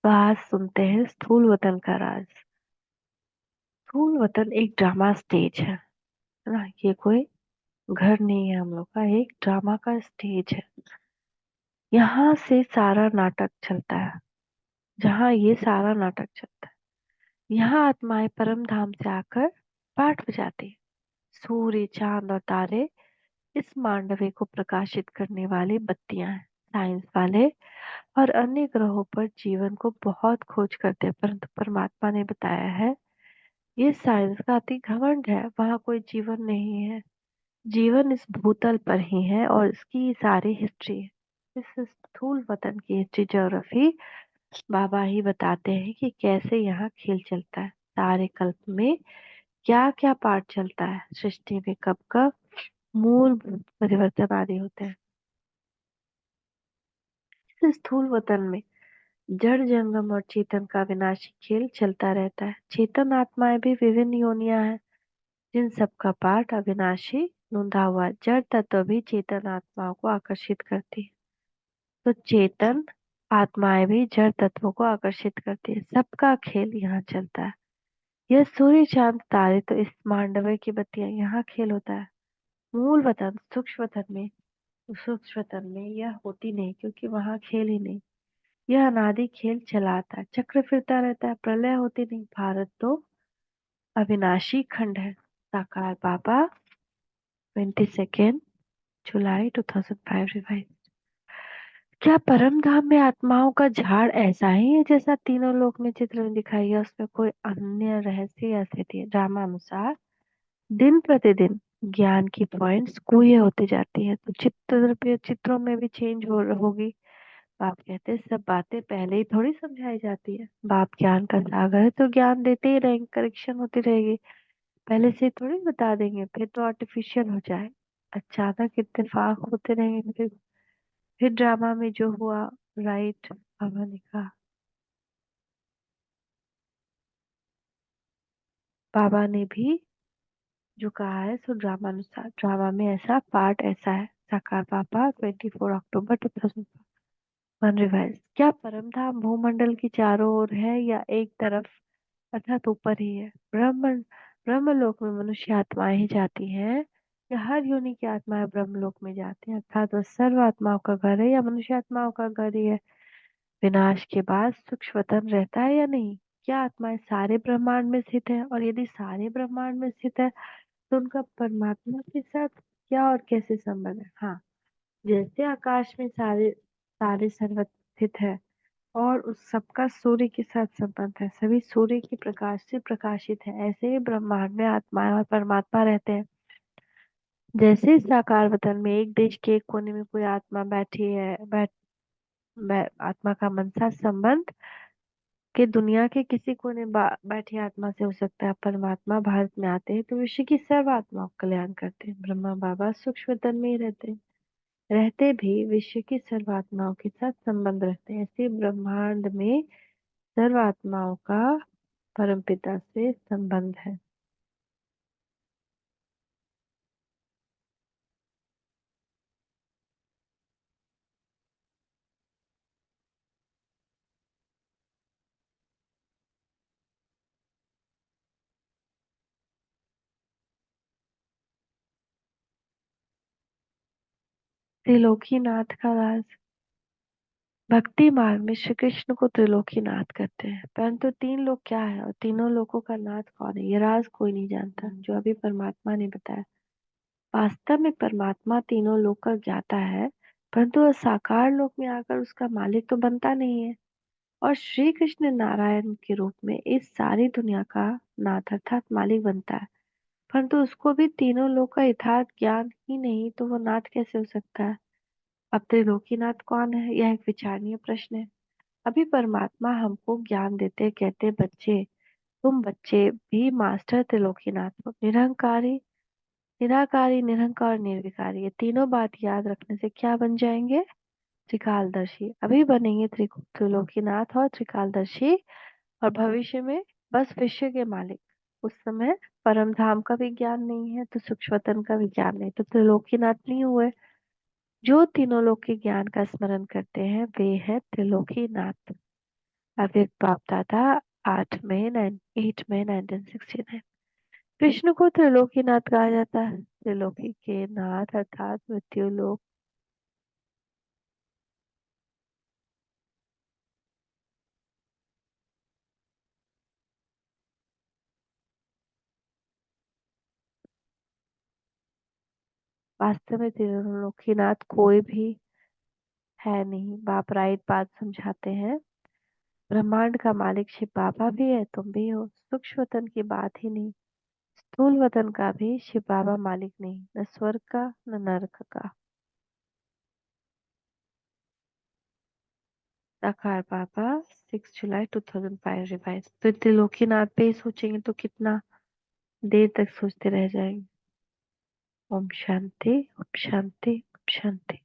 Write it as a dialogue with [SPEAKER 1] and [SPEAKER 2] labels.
[SPEAKER 1] तो आज सुनते हैं स्थूल वतन का राज। स्थूल वतन एक ड्रामा स्टेज है ना। ये कोई घर नहीं है, हम लोग का एक ड्रामा का स्टेज है। यहाँ से सारा नाटक चलता है। जहाँ ये सारा नाटक चलता है, यहाँ आत्माएं परम धाम से आकर पाठ बजाती है। सूर्य, चांद और तारे इस मांडवे को प्रकाशित करने वाली बत्तियां हैं। साइंस वाले और अन्य ग्रहों पर जीवन को बहुत खोज करते हैं, परंतु परमात्मा ने बताया है ये साइंस का अति घमंड है। वहाँ कोई जीवन नहीं है। जीवन इस भूतल पर ही है और इसकी सारी हिस्ट्री है। इस स्थूल वतन की हिस्ट्री ज्योग्राफी बाबा ही बताते हैं कि कैसे यहाँ खेल चलता है। सारे कल्प में क्या क्या पार्ट चलता है, सृष्टि में कब कब मूल परिवर्तन आदि होते हैं। इस स्थूल वतन में जड़, जंगम और चेतन का विनाशी खेल चलता रहता है। चेतन आत्माएं भी विभिन्न योनियां हैं, जिन सबका पाठ अविनाशी नूंधा हुआ है। जड़ तत्व भी चेतन आत्माओं को आकर्षित करती है, तो चेतन आत्माएं भी जड़ तत्वों को आकर्षित करती है। सबका खेल यहाँ चलता है। यह सूर्य, चांद, तारे तो इस मांडव की बत्तियां, यहाँ खेल होता है। मूल वतन सूक्ष्म वतन में यह होती नहीं, क्योंकि वहाँ खेल ही नहीं। यह अनादि खेल चला आता है, चक्र फिरता रहता है, प्रलय होती नहीं। भारत तो अविनाशी खंड है। साकार बाबा, 22 जुलाई 2005 रिवाइज। क्या परम धाम में आत्माओं का झाड़ ऐसा ही है जैसा तीनों लोक में चित्र में दिखाई है? उसमें कोई अन्य रहस्य या स्थिति है? रामानुसार दिन प्रतिदिन ज्ञान की पॉइंट्स कुएं होती जाती है, तो चित्रों में भी चेंज होगी। बाप कहते हैं सब बातें पहले ही थोड़ी समझाई जाती है। बाप ज्ञान का सागर है, तो ज्ञान देते ही रहेंगे, करेक्शन होती रहेगी। पहले से थोड़ी बता देंगे, फिर तो आर्टिफिशियल हो जाए। अचानक इत्तेफाक होते रहेंगे। फिर ड्रामा में जो हुआ, राइट, बाबा ने कहा। बाबा ने भी जो कहा है सो ड्रामा अनुसार, ड्रामा में ऐसा पार्ट ऐसा है। साकार बाबा, 24 अक्टूबर 2001 रिवाइज। क्या परम धाम भूमंडल की चारों ओर है या एक तरफ अर्थात ऊपर ही है? ब्रह्मलोक में मनुष्य आत्माएं ही जाती हैं या हर योनि की आत्माएं ब्रह्मलोक में जाती हैं? अर्थात वह सर्व आत्माओं का घर है या मनुष्य आत्माओं का घर ही है? विनाश के बाद सूक्ष्मतम रहता है या नहीं? क्या आत्माएं सारे ब्रह्मांड में स्थित है? और यदि सारे ब्रह्मांड में स्थित है तो उनका परमात्मा के साथ क्या और कैसे संबंध है? हाँ, जैसे आकाश में सारे सारे सर्वस्थित है और उस सबका सूर्य के साथ संबंध है, सभी सूर्य के प्रकाश से प्रकाशित है, ऐसे ही ब्रह्मांड में आत्माएं और परमात्मा रहते हैं। जैसे इस साकार वतन में एक देश के एक कोने में कोई आत्मा बैठी है, आत्मा का मनसा संबंध कि दुनिया के किसी कोने बैठी आत्मा से हो सकता है। परमात्मा भारत में आते हैं तो विश्व की सर्व आत्माओं का कल्याण करते हैं। ब्रह्मा बाबा सूक्ष्म तन में ही रहते हैं, रहते भी विश्व की सर्व आत्माओं के साथ संबंध रखते हैं। ऐसे ब्रह्मांड में सर्व आत्माओं का परमपिता से संबंध है। त्रिलोकीनाथ का राज। भक्ति मार्ग में श्री कृष्ण को त्रिलोकीनाथ कहते हैं, परंतु तीन लोग क्या है और तीनों लोगों का नाथ कौन है, ये राज कोई नहीं जानता, जो अभी परमात्मा ने बताया। वास्तव में परमात्मा तीनों लोक का ज्ञाता है, परंतु वह साकार लोक में आकर उसका मालिक तो बनता नहीं है। और श्री कृष्ण नारायण के रूप में इस सारी दुनिया का नाथ अर्थात मालिक बनता है, परंतु उसको भी तीनों लोक का यथार्थ ज्ञान ही नहीं, तो वो नाथ कैसे हो सकता है? अब त्रिलोकीनाथ कौन है, यह एक विचारणीय प्रश्न है। अभी परमात्मा हमको ज्ञान देते, कहते बच्चे, तुम बच्चे भी मास्टर त्रिलोकीनाथ हो। निरहंकारी, निराकारी, निरंकार, निर्विकारी, ये तीनों बात याद रखने से क्या बन जाएंगे? त्रिकालदर्शी। अभी बनेंगे त्रिलोकीनाथ और त्रिकालदर्शी, और भविष्य में बस विश्व के मालिक। उस समय परम धाम का भी ज्ञान नहीं है तो सूक्ष्मतन का भी ज्ञान नहीं, तो त्रिलोकीनाथ नहीं हुए। जो तीनों लोक के ज्ञान का स्मरण करते हैं वे है त्रिलोकीनाथ। अव्यक्त बाप दादा 8 मई 1969। कृष्ण को त्रिलोकीनाथ कहा जाता है। त्रिलोकी के नाथ अर्थात मृत्यु लोक। वास्तव में त्रिलोकीनाथ कोई भी है नहीं। बाप राइट बात समझाते हैं। ब्रह्मांड का मालिक शिव बाबा भी है, तुम भी हो। सूक्ष्म वतन की बात ही नहीं, स्थूल वतन का भी शिव बाबा मालिक नहीं, न स्वर्ग का न नरक का। साकार बाबा 6 जुलाई 2005 रिवाइज। तो त्रिलोकीनाथ पे ही सोचेंगे तो कितना देर तक सोचते रह जाएंगे। ओम शांति ओम शांति ओम शांति।